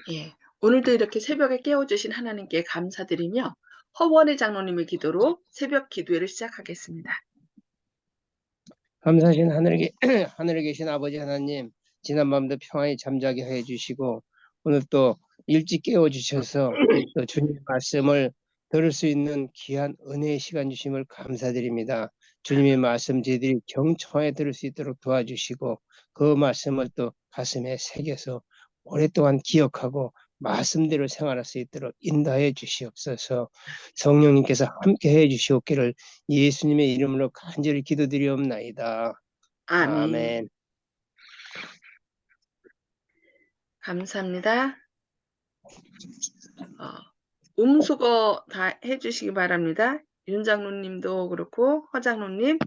예. 오늘도 이렇게 새벽에 깨워주신 하나님께 감사드리며 허원의 장로님의 기도로 새벽 기도회를 시작하겠습니다. 감사하신 하늘에 계신 아버지 하나님, 지난밤도 평안히 잠자게 해 주시고 오늘 또 일찍 깨워 주셔서 또 주님의 말씀을 들을 수 있는 귀한 은혜의 시간 주심을 감사드립니다. 주님의 말씀 저희들이 경청해 들을 수 있도록 도와주시고 그 말씀을 또 가슴에 새겨서 오랫동안 기억하고 말씀대로 생활할 수 있도록 인도해 주시옵소서. 성령님께서 함께 해 주시옵기를 예수님의 이름으로 간절히 기도드리옵나이다. 아멘. 아멘. 감사합니다. 음수거 다 해주시기 바랍니다. 윤 장로님도 그렇고 허 장로님.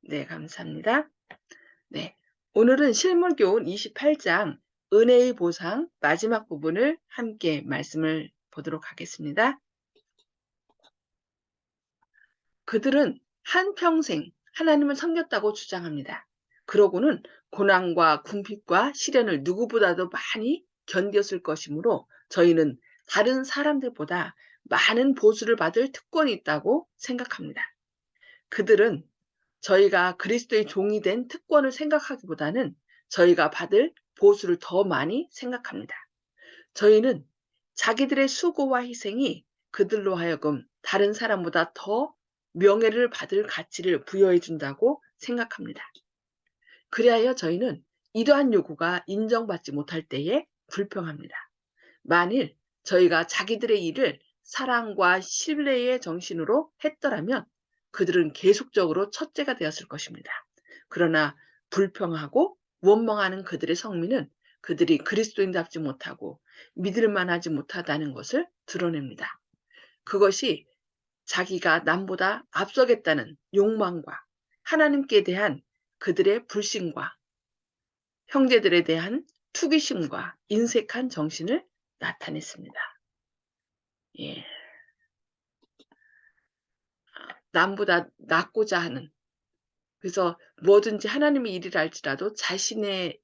네, 감사합니다. 네, 오늘은 실물교훈 28장 은혜의 보상 마지막 부분을 함께 말씀을 보도록 하겠습니다. 그들은 한평생 하나님을 섬겼다고 주장합니다. 그러고는 고난과 궁핍과 시련을 누구보다도 많이 견뎠을 것이므로 저희는 다른 사람들보다 많은 보수를 받을 특권이 있다고 생각합니다. 그들은 저희가 그리스도의 종이 된 특권을 생각하기보다는 저희가 받을 보수를 더 많이 생각합니다. 저희는 자기들의 수고와 희생이 그들로 하여금 다른 사람보다 더 명예를 받을 가치를 부여해 준다고 생각합니다. 그리하여 저희는 이러한 요구가 인정받지 못할 때에 불평합니다. 만일 저희가 자기들의 일을 사랑과 신뢰의 정신으로 했더라면 그들은 계속적으로 첫째가 되었을 것입니다. 그러나 불평하고 원망하는 그들의 성미는 그들이 그리스도인답지 못하고 믿을만하지 못하다는 것을 드러냅니다. 그것이 자기가 남보다 앞서겠다는 욕망과 하나님께 대한 그들의 불신과 형제들에 대한 투기심과 인색한 정신을 나타냈습니다. 예. 남보다 낫고자 하는, 그래서 뭐든지 하나님의 일이라 할지라도 자신의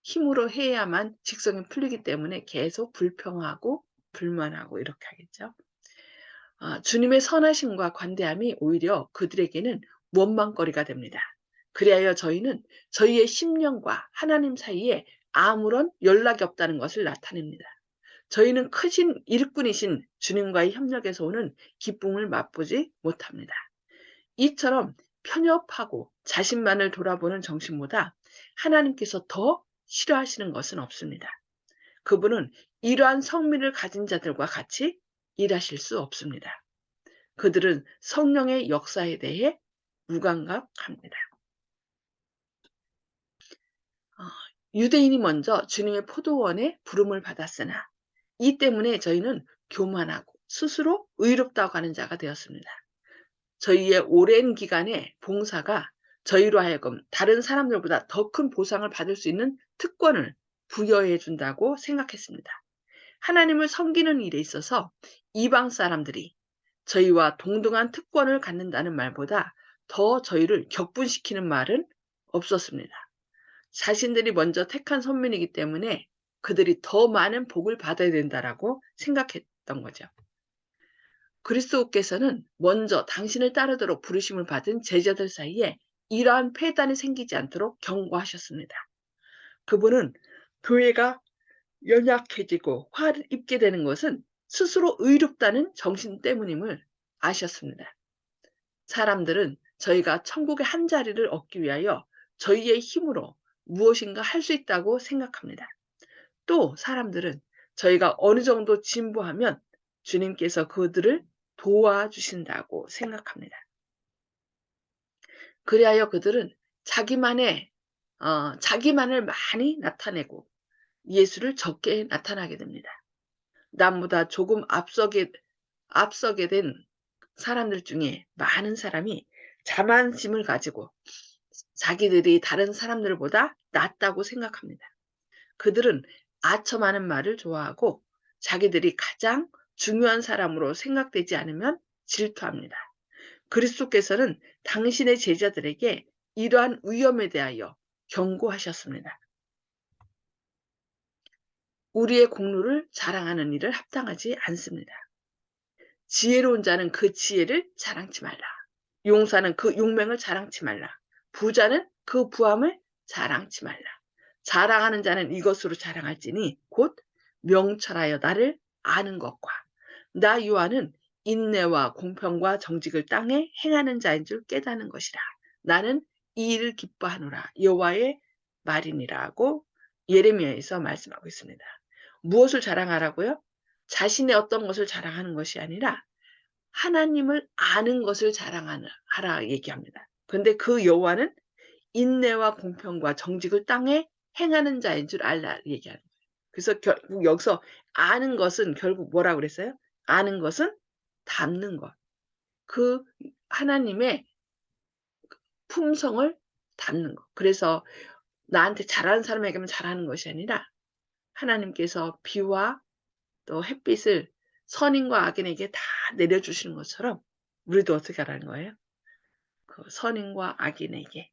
힘으로 해야만 직성이 풀리기 때문에 계속 불평하고 불만하고 이렇게 하겠죠. 주님의 선하심과 관대함이 오히려 그들에게는 원망거리가 됩니다. 그리하여 저희는 저희의 심령과 하나님 사이에 아무런 연락이 없다는 것을 나타냅니다. 저희는 크신 일꾼이신 주님과의 협력에서 오는 기쁨을 맛보지 못합니다. 이처럼 편협하고 자신만을 돌아보는 정신보다 하나님께서 더 싫어하시는 것은 없습니다. 그분은 이러한 성미를 가진 자들과 같이 일하실 수 없습니다. 그들은 성령의 역사에 대해 무감각합니다. 유대인이 먼저 주님의 포도원에 부름을 받았으나 이 때문에 저희는 교만하고 스스로 의롭다고 하는 자가 되었습니다. 저희의 오랜 기간의 봉사가 저희로 하여금 다른 사람들보다 더 큰 보상을 받을 수 있는 특권을 부여해 준다고 생각했습니다. 하나님을 섬기는 일에 있어서 이방 사람들이 저희와 동등한 특권을 갖는다는 말보다 더 저희를 격분시키는 말은 없었습니다. 자신들이 먼저 택한 선민이기 때문에 그들이 더 많은 복을 받아야 된다라고 생각했던 거죠. 그리스도께서는 먼저 당신을 따르도록 부르심을 받은 제자들 사이에 이러한 폐단이 생기지 않도록 경고하셨습니다. 그분은 교회가 연약해지고 화를 입게 되는 것은 스스로 의롭다는 정신 때문임을 아셨습니다. 사람들은 저희가 천국의 한 자리를 얻기 위하여 저희의 힘으로 무엇인가 할 수 있다고 생각합니다. 또 사람들은 저희가 어느 정도 진보하면 주님께서 그들을 도와주신다고 생각합니다. 그리하여 그들은 자기만을 많이 나타내고 예수를 적게 나타나게 됩니다. 남보다 조금 앞서게 된 사람들 중에 많은 사람이 자만심을 가지고 자기들이 다른 사람들보다 낫다고 생각합니다. 그들은 아첨하는 말을 좋아하고 자기들이 가장 중요한 사람으로 생각되지 않으면 질투합니다. 그리스도께서는 당신의 제자들에게 이러한 위험에 대하여 경고하셨습니다. 우리의 공로를 자랑하는 일을 합당하지 않습니다. 지혜로운 자는 그 지혜를 자랑치 말라. 용사는 그 용맹을 자랑치 말라. 부자는 그 부함을 자랑치 말라. 자랑하는 자는 이것으로 자랑할지니 곧 명철하여 나를 아는 것과 나 요한은 인내와 공평과 정직을 땅에 행하는 자인 줄 깨닫는 것이라. 나는 이 일을 기뻐하노라. 여호와의 말이니라고 예레미야에서 말씀하고 있습니다. 무엇을 자랑하라고요? 자신의 어떤 것을 자랑하는 것이 아니라 하나님을 아는 것을 하라 얘기합니다. 그런데 그 여호와는 인내와 공평과 정직을 땅에 행하는 자인 줄 알라 얘기하는 거예요. 그래서 결국 여기서 아는 것은 결국 뭐라고 그랬어요? 아는 것은 닮는 것. 그 하나님의 품성을 닮는 것. 그래서 나한테 잘하는 사람에게만 잘하는 것이 아니라 하나님께서 비와 또 햇빛을 선인과 악인에게 다 내려주시는 것처럼 우리도 어떻게 하라는 거예요? 그 선인과 악인에게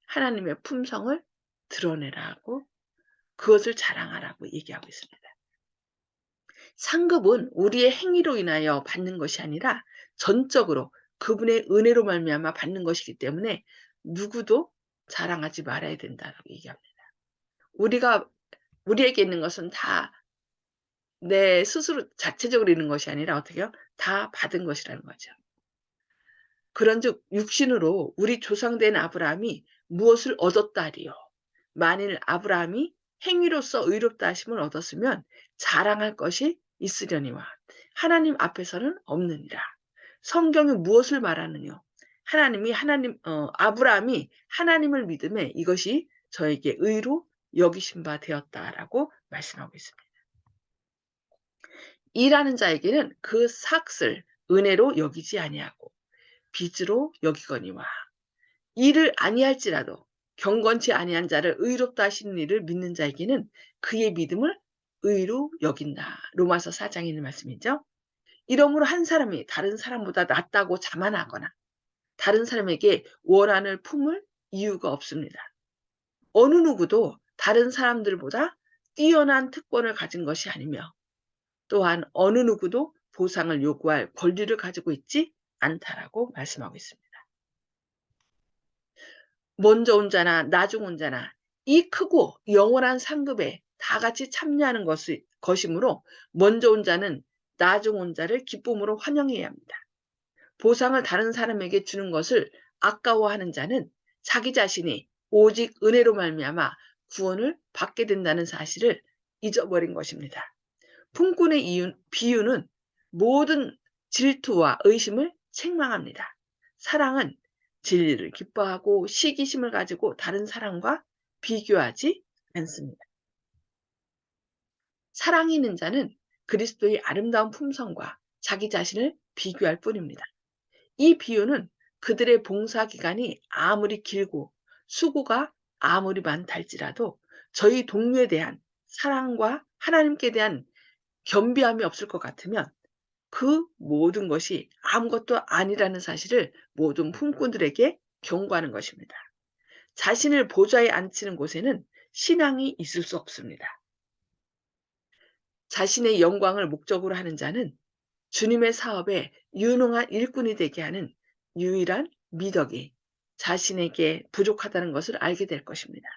하나님의 품성을 드러내라고 그것을 자랑하라고 얘기하고 있습니다. 상급은 우리의 행위로 인하여 받는 것이 아니라 전적으로 그분의 은혜로 말미암아 받는 것이기 때문에 누구도 자랑하지 말아야 된다고 얘기합니다. 우리에게 있는 것은 다 내 스스로 자체적으로 있는 것이 아니라 어떻게요? 다 받은 것이라는 거죠. 그런즉 육신으로 우리 조상된 아브라함이 무엇을 얻었다 하리요? 만일 아브라함이 행위로서 의롭다 하심을 얻었으면 자랑할 것이 있으려니와 하나님 앞에서는 없느니라. 성경이 무엇을 말하느냐? 아브라함이 하나님을 믿음에 이것이 저에게 의로 여기신 바 되었다라고 말씀하고 있습니다. 일하는 자에게는 그 삭을 은혜로 여기지 아니하고 빚으로 여기거니와 일을 아니할지라도 경건치 아니한 자를 의롭다 하시는 이를 믿는 자에게는 그의 믿음을 의로 여긴다. 로마서 4장에 있는 말씀이죠. 이러므로 한 사람이 다른 사람보다 낫다고 자만하거나 다른 사람에게 원한을 품을 이유가 없습니다. 어느 누구도 다른 사람들보다 뛰어난 특권을 가진 것이 아니며 또한 어느 누구도 보상을 요구할 권리를 가지고 있지 않다라고 말씀하고 있습니다. 먼저 온 자나 나중 온 자나 이 크고 영원한 상급에 다 같이 참여하는 것이므로 먼저 온 자는 나중 온 자를 기쁨으로 환영해야 합니다. 보상을 다른 사람에게 주는 것을 아까워하는 자는 자기 자신이 오직 은혜로 말미암아 구원을 받게 된다는 사실을 잊어버린 것입니다. 품꾼의 비유는 모든 질투와 의심을 책망합니다. 사랑은 진리를 기뻐하고 시기심을 가지고 다른 사람과 비교하지 않습니다. 사랑이 있는 자는 그리스도의 아름다운 품성과 자기 자신을 비교할 뿐입니다. 이 비유는 그들의 봉사 기간이 아무리 길고 수고가 아무리 많다 할지라도 저희 동료에 대한 사랑과 하나님께 대한 겸비함이 없을 것 같으면 그 모든 것이 아무것도 아니라는 사실을 모든 품꾼들에게 경고하는 것입니다. 자신을 보좌에 앉히는 곳에는 신앙이 있을 수 없습니다. 자신의 영광을 목적으로 하는 자는 주님의 사업에 유능한 일꾼이 되게 하는 유일한 미덕이 자신에게 부족하다는 것을 알게 될 것입니다.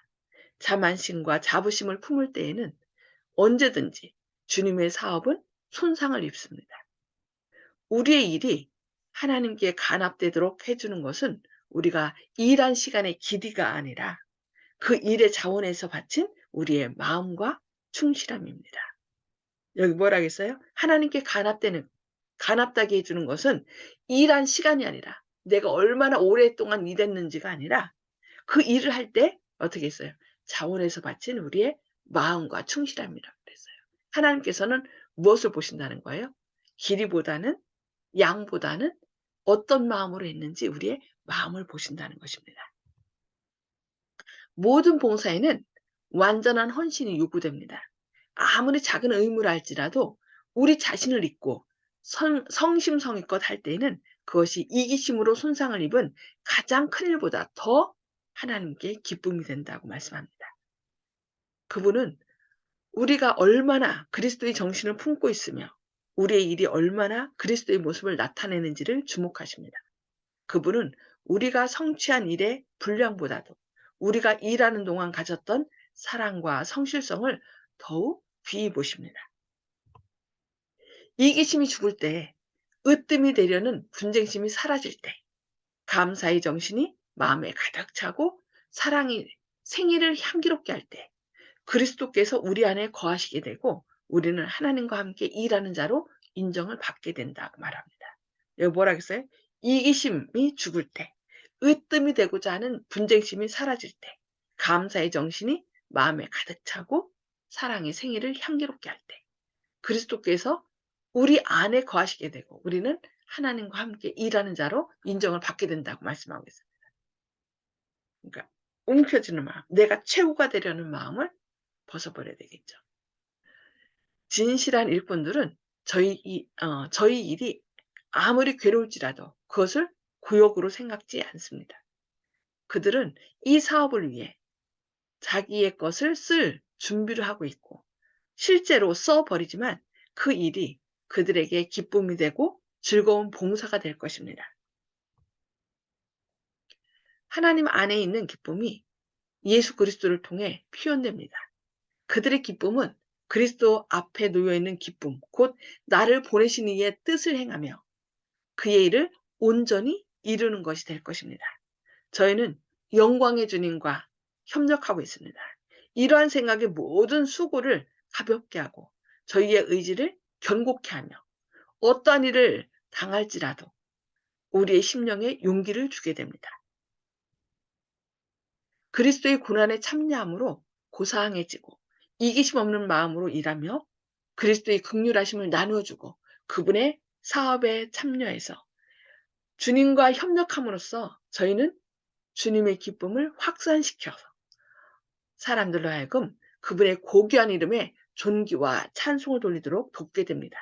자만심과 자부심을 품을 때에는 언제든지 주님의 사업은 손상을 입습니다. 우리의 일이 하나님께 간합되도록 해주는 것은 우리가 일한 시간의 길이가 아니라 그 일의 자원에서 바친 우리의 마음과 충실함입니다. 여기 뭐라 했어요? 하나님께 간합되게 해주는 것은 일한 시간이 아니라 내가 얼마나 오랫동안 일했는지가 아니라 그 일을 할 때 어떻게 했어요? 자원에서 바친 우리의 마음과 충실함이라고 그랬어요. 하나님께서는 무엇을 보신다는 거예요? 길이보다는 양보다는 어떤 마음으로 했는지 우리의 마음을 보신다는 것입니다. 모든 봉사에는 완전한 헌신이 요구됩니다. 아무리 작은 의무라 할지라도 우리 자신을 잊고 성심성의껏 할 때에는 그것이 이기심으로 손상을 입은 가장 큰 일보다 더 하나님께 기쁨이 된다고 말씀합니다. 그분은 우리가 얼마나 그리스도의 정신을 품고 있으며 우리의 일이 얼마나 그리스도의 모습을 나타내는지를 주목하십니다. 그분은 우리가 성취한 일의 분량보다도 우리가 일하는 동안 가졌던 사랑과 성실성을 더욱 귀히 보십니다. 이기심이 죽을 때, 으뜸이 되려는 분쟁심이 사라질 때, 감사의 정신이 마음에 가득 차고 사랑이 생애를 향기롭게 할 때, 그리스도께서 우리 안에 거하시게 되고 우리는 하나님과 함께 일하는 자로 인정을 받게 된다고 말합니다. 여기 뭐라 그랬어요? 이기심이 죽을 때, 으뜸이 되고자 하는 분쟁심이 사라질 때, 감사의 정신이 마음에 가득 차고 사랑의 생애를 향기롭게 할 때, 그리스도께서 우리 안에 거하시게 되고 우리는 하나님과 함께 일하는 자로 인정을 받게 된다고 말씀하고 있습니다. 그러니까 움켜쥐는 마음, 내가 최후가 되려는 마음을 벗어버려야 되겠죠. 진실한 일꾼들은 저희 일이 아무리 괴로울지라도 그것을 구역으로 생각지 않습니다. 그들은 이 사업을 위해 자기의 것을 쓸 준비를 하고 있고 실제로 써버리지만 그 일이 그들에게 기쁨이 되고 즐거운 봉사가 될 것입니다. 하나님 안에 있는 기쁨이 예수 그리스도를 통해 표현됩니다. 그들의 기쁨은 그리스도 앞에 놓여 있는 기쁨, 곧 나를 보내신 이의 뜻을 행하며 그의 일을 온전히 이루는 것이 될 것입니다. 저희는 영광의 주님과 협력하고 있습니다. 이러한 생각에 모든 수고를 가볍게 하고 저희의 의지를 견고케 하며 어떠한 일을 당할지라도 우리의 심령에 용기를 주게 됩니다. 그리스도의 고난에 참여함으로 고상해지고 이기심 없는 마음으로 일하며 그리스도의 긍휼하심을 나누어주고 그분의 사업에 참여해서 주님과 협력함으로써 저희는 주님의 기쁨을 확산시켜서 사람들로 하여금 그분의 고귀한 이름에 존귀와 찬송을 돌리도록 돕게 됩니다.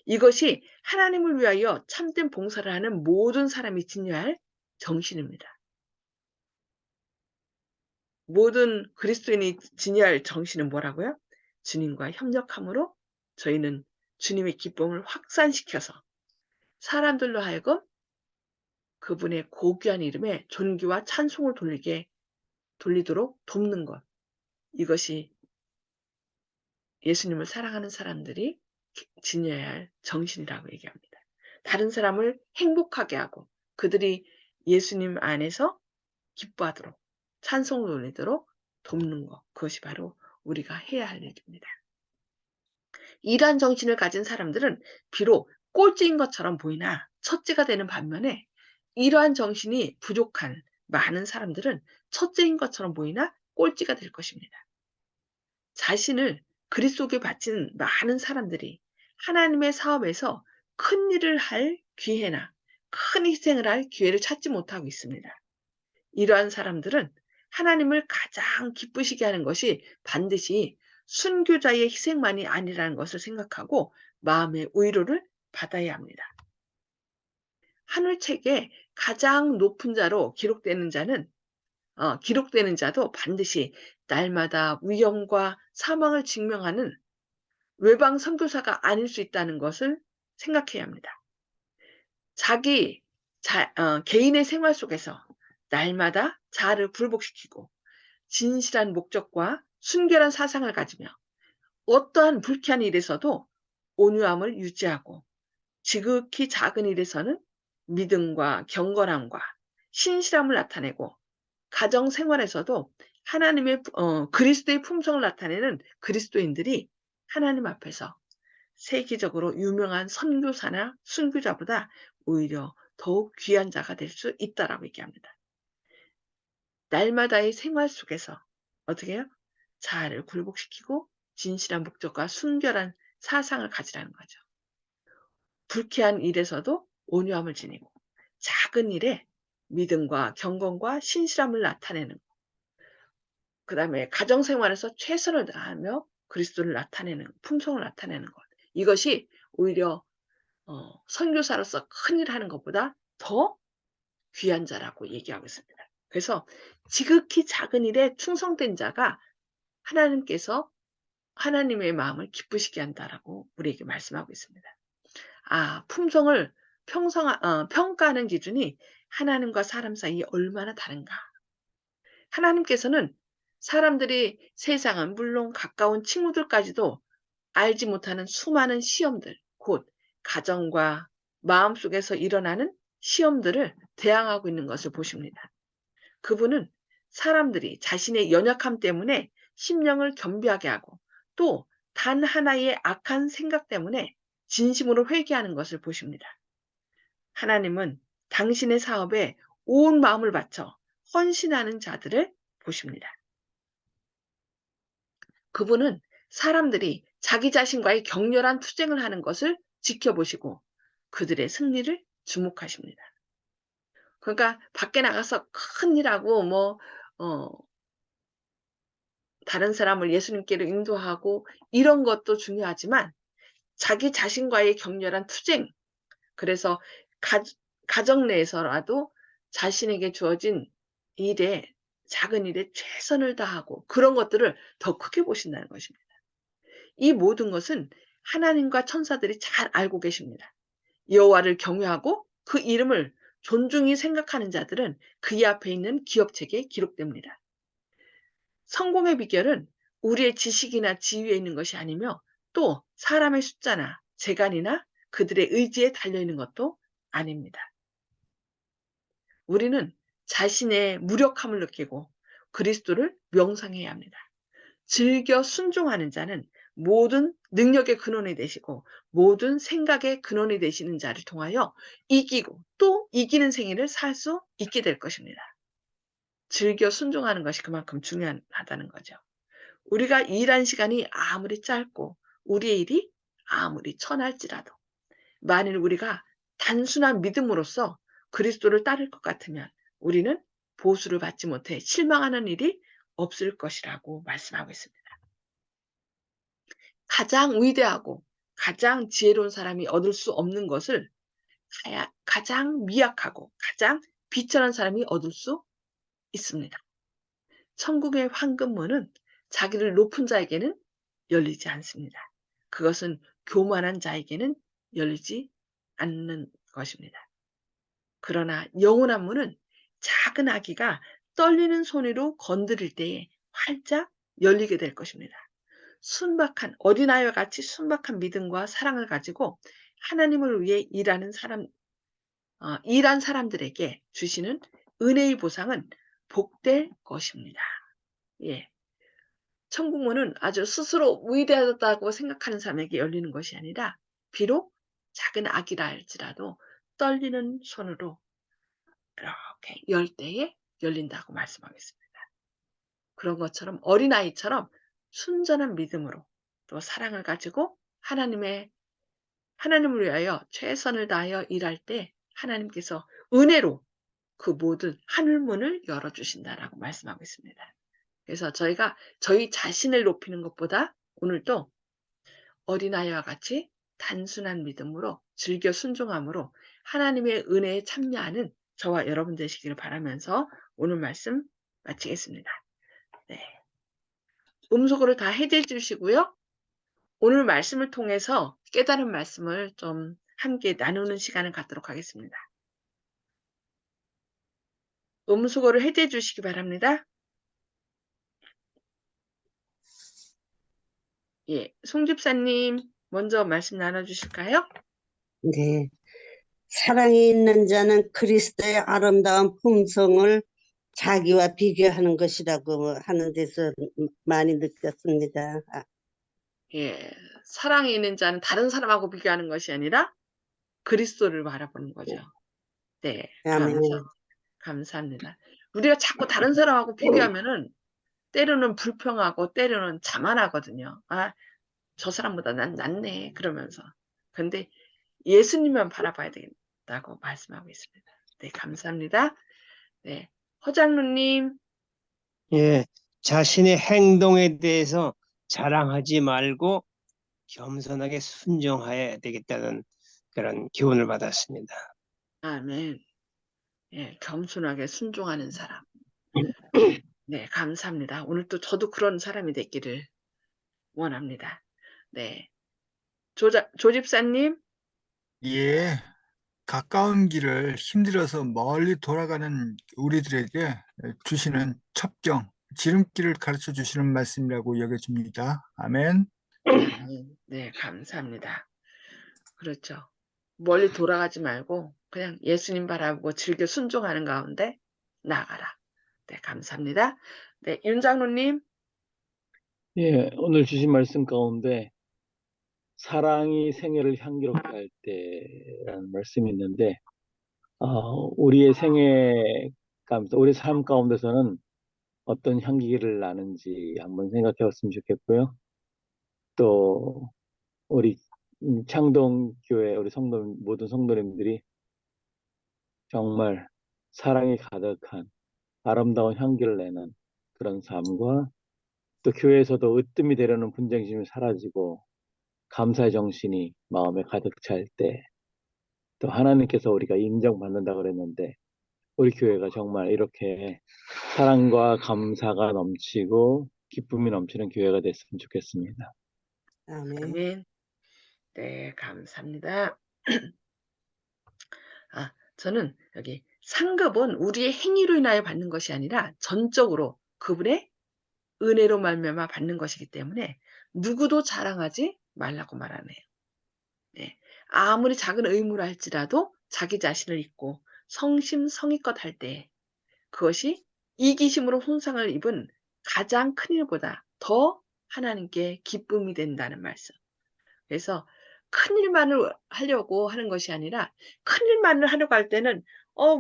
이것이 하나님을 위하여 참된 봉사를 하는 모든 사람이 지녀야 할 정신입니다. 모든 그리스도인이 지녀야 할 정신은 뭐라고요? 주님과 협력함으로 저희는 주님의 기쁨을 확산시켜서 사람들로 하여금 그분의 고귀한 이름에 존귀와 찬송을 돌리도록 돕는 것. 이것이 예수님을 사랑하는 사람들이 지녀야 할 정신이라고 얘기합니다. 다른 사람을 행복하게 하고 그들이 예수님 안에서 기뻐하도록 찬송을 올리도록 돕는 것. 그것이 바로 우리가 해야 할 일입니다. 이러한 정신을 가진 사람들은 비록 꼴찌인 것처럼 보이나 첫째가 되는 반면에 이러한 정신이 부족한 많은 사람들은 첫째인 것처럼 보이나 꼴찌가 될 것입니다. 자신을 그리스도께 바친 많은 사람들이 하나님의 사업에서 큰 일을 할 기회나 큰 희생을 할 기회를 찾지 못하고 있습니다. 이러한 사람들은 하나님을 가장 기쁘시게 하는 것이 반드시 순교자의 희생만이 아니라는 것을 생각하고 마음의 위로를 받아야 합니다. 하늘책에 가장 높은 자로 기록되는 자도 반드시 날마다 위험과 사망을 직면하는 외방 선교사가 아닐 수 있다는 것을 생각해야 합니다. 개인의 생활 속에서 날마다 자아를 굴복시키고 진실한 목적과 순결한 사상을 가지며 어떠한 불쾌한 일에서도 온유함을 유지하고 지극히 작은 일에서는 믿음과 경건함과 신실함을 나타내고 가정 생활에서도 그리스도의 품성을 나타내는 그리스도인들이 하나님 앞에서 세계적으로 유명한 선교사나 순교자보다 오히려 더욱 귀한 자가 될 수 있다라고 얘기합니다. 날마다의 생활 속에서 어떻게 해요? 자아를 굴복시키고 진실한 목적과 순결한 사상을 가지라는 거죠. 불쾌한 일에서도 온유함을 지니고 작은 일에 믿음과 경건과 신실함을 나타내는 것. 그다음에 가정생활에서 최선을 다하며 그리스도를 나타내는 품성을 나타내는 것. 이것이 오히려 선교사로서 큰일을 하는 것보다 더 귀한 자라고 얘기하고 있습니다. 그래서 지극히 작은 일에 충성된 자가 하나님께서 하나님의 마음을 기쁘시게 한다라고 우리에게 말씀하고 있습니다. 품성을 평가하는 기준이 하나님과 사람 사이에 얼마나 다른가. 하나님께서는 사람들이 세상은 물론 가까운 친구들까지도 알지 못하는 수많은 시험들, 곧 가정과 마음속에서 일어나는 시험들을 대항하고 있는 것을 보십니다. 그분은 사람들이 자신의 연약함 때문에 심령을 겸비하게 하고 또 단 하나의 악한 생각 때문에 진심으로 회개하는 것을 보십니다. 하나님은 당신의 사업에 온 마음을 바쳐 헌신하는 자들을 보십니다. 그분은 사람들이 자기 자신과의 격렬한 투쟁을 하는 것을 지켜보시고 그들의 승리를 주목하십니다. 그러니까 밖에 나가서 큰일하고 다른 사람을 예수님께로 인도하고 이런 것도 중요하지만 자기 자신과의 격렬한 투쟁, 그래서 가 가정 내에서라도 자신에게 주어진 일에 작은 일에 최선을 다하고 그런 것들을 더 크게 보신다는 것입니다. 이 모든 것은 하나님과 천사들이 잘 알고 계십니다. 여호와를 경외하고 그 이름을 존중히 생각하는 자들은 그의 앞에 있는 기업책에 기록됩니다. 성공의 비결은 우리의 지식이나 지위에 있는 것이 아니며 또 사람의 숫자나 재간이나 그들의 의지에 달려있는 것도 아닙니다. 우리는 자신의 무력함을 느끼고 그리스도를 명상해야 합니다. 즐겨 순종하는 자는 모든 능력의 근원이 되시고 모든 생각의 근원이 되시는 자를 통하여 이기고 또 이기는 생애를 살 수 있게 될 것입니다. 즐겨 순종하는 것이 그만큼 중요하다는 거죠. 우리가 일한 시간이 아무리 짧고 우리의 일이 아무리 천할지라도 만일 우리가 단순한 믿음으로써 그리스도를 따를 것 같으면 우리는 보수를 받지 못해 실망하는 일이 없을 것이라고 말씀하고 있습니다. 가장 위대하고 가장 지혜로운 사람이 얻을 수 없는 것을 가장 미약하고 가장 비천한 사람이 얻을 수 있습니다. 천국의 황금문은 자기를 높은 자에게는 열리지 않습니다. 그것은 교만한 자에게는 열리지 않는 것입니다. 그러나 영원한 문은 작은 아기가 떨리는 손으로 건드릴 때에 활짝 열리게 될 것입니다. 순박한 어린아이와 같이 순박한 믿음과 사랑을 가지고 하나님을 위해 일한 사람들에게 주시는 은혜의 보상은 복될 것입니다. 예. 천국문은 아주 스스로 위대하다고 생각하는 사람에게 열리는 것이 아니라 비록 작은 아기라 할지라도 떨리는 손으로 이렇게 열 때에 열린다고 말씀하겠습니다. 그런 것처럼 어린아이처럼 순전한 믿음으로 또 사랑을 가지고 하나님을 위하여 최선을 다하여 일할 때 하나님께서 은혜로 그 모든 하늘문을 열어주신다라고 말씀하고 있습니다. 그래서 저희가 저희 자신을 높이는 것보다 오늘도 어린아이와 같이 단순한 믿음으로 즐겨 순종함으로 하나님의 은혜에 참여하는 저와 여러분 되시기를 바라면서 오늘 말씀 마치겠습니다. 네. 음소거를 다 해제해 주시고요. 오늘 말씀을 통해서 깨달은 말씀을 좀 함께 나누는 시간을 갖도록 하겠습니다. 음소거를 해제해 주시기 바랍니다. 예, 송 집사님 먼저 말씀 나눠주실까요? 네. 사랑이 있는 자는 그리스도의 아름다운 품성을 자기와 비교하는 것이라고 하는 데서 많이 느꼈습니다. 예, 사랑이 있는 자는 다른 사람하고 비교하는 것이 아니라 그리스도를 바라보는 거죠. 네, 아멘. 감사합니다. 우리가 자꾸 다른 사람하고 비교하면은 때로는 불평하고 때로는 자만하거든요. 저 사람보다 난 낫네 그러면서. 근데 예수님만 바라봐야 된다고 말씀하고 있습니다. 네, 감사합니다. 네, 허장루님. 예, 자신의 행동에 대해서 자랑하지 말고 겸손하게 순종해야 되겠다는 그런 교훈을 받았습니다. 아멘. 예, 겸손하게 순종하는 사람. 네, 감사합니다. 오늘 또 저도 그런 사람이 됐기를 원합니다. 네. 조집사님. 예, 가까운 길을 힘들어서 멀리 돌아가는 우리들에게 주시는 첩경, 지름길을 가르쳐 주시는 말씀이라고 여겨집니다. 아멘. 아멘. 네, 감사합니다. 그렇죠. 멀리 돌아가지 말고 그냥 예수님 바라보고 즐겨 순종하는 가운데 나아가라. 네, 감사합니다. 네, 윤 장로님. 예, 오늘 주신 말씀 가운데 사랑이 생애를 향기롭게 할 때라는 말씀이 있는데, 우리의 생애 가운데, 우리 삶 가운데서는 어떤 향기를 나는지 한번 생각해 봤으면 좋겠고요. 또 우리 창동교회 우리 모든 성도님들이 정말 사랑이 가득한 아름다운 향기를 내는 그런 삶과, 또 교회에서도 으뜸이 되려는 분쟁심이 사라지고 감사의 정신이 마음에 가득 찰 때, 또 하나님께서 우리가 인정받는다 그랬는데 우리 교회가 정말 이렇게 사랑과 감사가 넘치고 기쁨이 넘치는 교회가 됐으면 좋겠습니다. 아멘. 아멘. 네, 감사합니다. 저는 여기 상급은 우리의 행위로 인하여 받는 것이 아니라 전적으로 그분의 은혜로 말미암아 받는 것이기 때문에 누구도 자랑하지 말라고 말하네요. 네. 아무리 작은 의무라 할지라도 자기 자신을 잊고 성심성의껏 할 때 그것이 이기심으로 손상을 입은 가장 큰 일보다 더 하나님께 기쁨이 된다는 말씀. 그래서 큰일만을 하려고 하는 것이 아니라 큰일만을 하려고 할 때는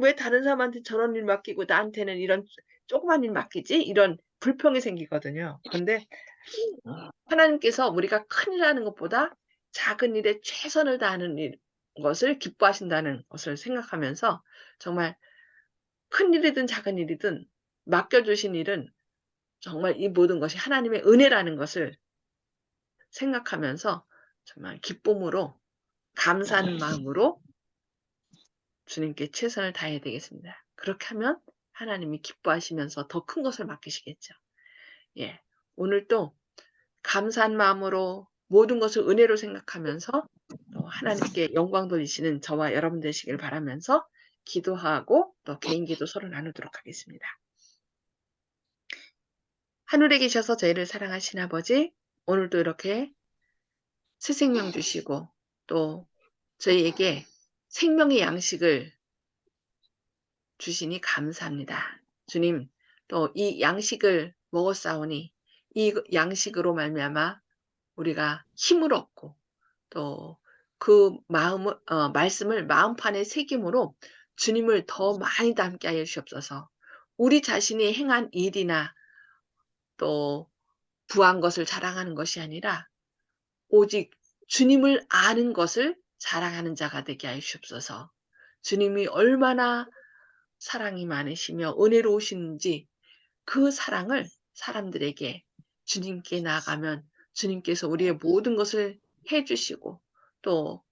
왜 다른 사람한테 저런 일 맡기고 나한테는 이런 조그만 일 맡기지? 이런 불평이 생기거든요. 그런데 하나님께서 우리가 큰일 하는 것보다 작은 일에 최선을 다하는 것을 기뻐하신다는 것을 생각하면서 정말 큰일이든 작은 일이든 맡겨주신 일은 정말 이 모든 것이 하나님의 은혜라는 것을 생각하면서 정말 기쁨으로 감사하는 마음으로 주님께 최선을 다해야 되겠습니다. 그렇게 하면 하나님이 기뻐하시면서 더 큰 것을 맡기시겠죠. 예. 오늘 또 감사한 마음으로 모든 것을 은혜로 생각하면서 또 하나님께 영광 돌리시는 저와 여러분 되시길 바라면서 기도하고 또 개인 기도 서로 나누도록 하겠습니다. 하늘에 계셔서 저희를 사랑하신 아버지, 오늘도 이렇게 새 생명 주시고 또 저희에게 생명의 양식을 주시니 감사합니다. 주님, 또 이 양식을 먹었사오니 이 양식으로 말미암아 우리가 힘을 얻고 또 그 말씀을 마음판에 새김으로 주님을 더 많이 닮게 하여 주시옵소서. 우리 자신이 행한 일이나 또 부한 것을 자랑하는 것이 아니라 오직 주님을 아는 것을 자랑하는 자가 되게 하여 주옵소서. 주님이 얼마나 사랑이 많으시며 은혜로우신지 그 사랑을 사람들에게 주님께 나아가면 주님께서 우리의 모든 것을 해주시고 또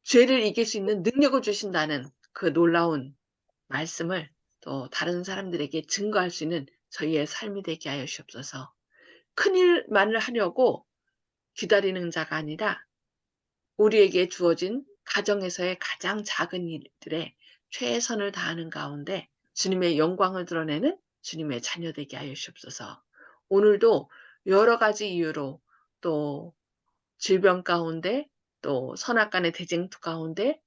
죄를 이길 수 있는 능력을 주신다는 그 놀라운 말씀을 또 다른 사람들에게 증거할 수 있는 저희의 삶이 되게 하여 주옵소서. 큰일만을 하려고 기다리는 자가 아니라 우리에게 주어진 가정에서의 가장 작은 일들에 최선을 다하는 가운데 주님의 영광을 드러내는 주님의 자녀 되게 하여 주옵소서. 오늘도 여러 가지 이유로 또 질병 가운데 또 선악간의 대쟁투 가운데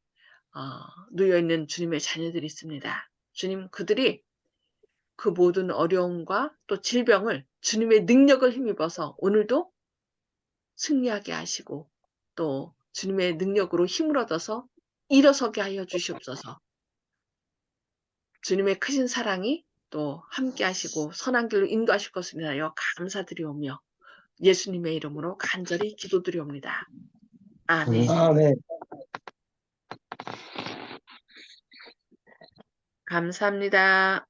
놓여있는 주님의 자녀들이 있습니다. 주님, 그들이 그 모든 어려움과 또 질병을 주님의 능력을 힘입어서 오늘도 승리하게 하시고 또 주님의 능력으로 힘을 얻어서 일어서게 하여 주시옵소서. 주님의 크신 사랑이 또 함께 하시고 선한 길로 인도하실 것을 인하여 감사드리오며 예수님의 이름으로 간절히 기도드리옵니다. 아멘. 아멘. 감사합니다.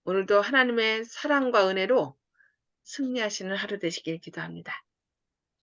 오늘도 하나님의 사랑과 은혜로 승리하시는 하루 되시길 기도합니다.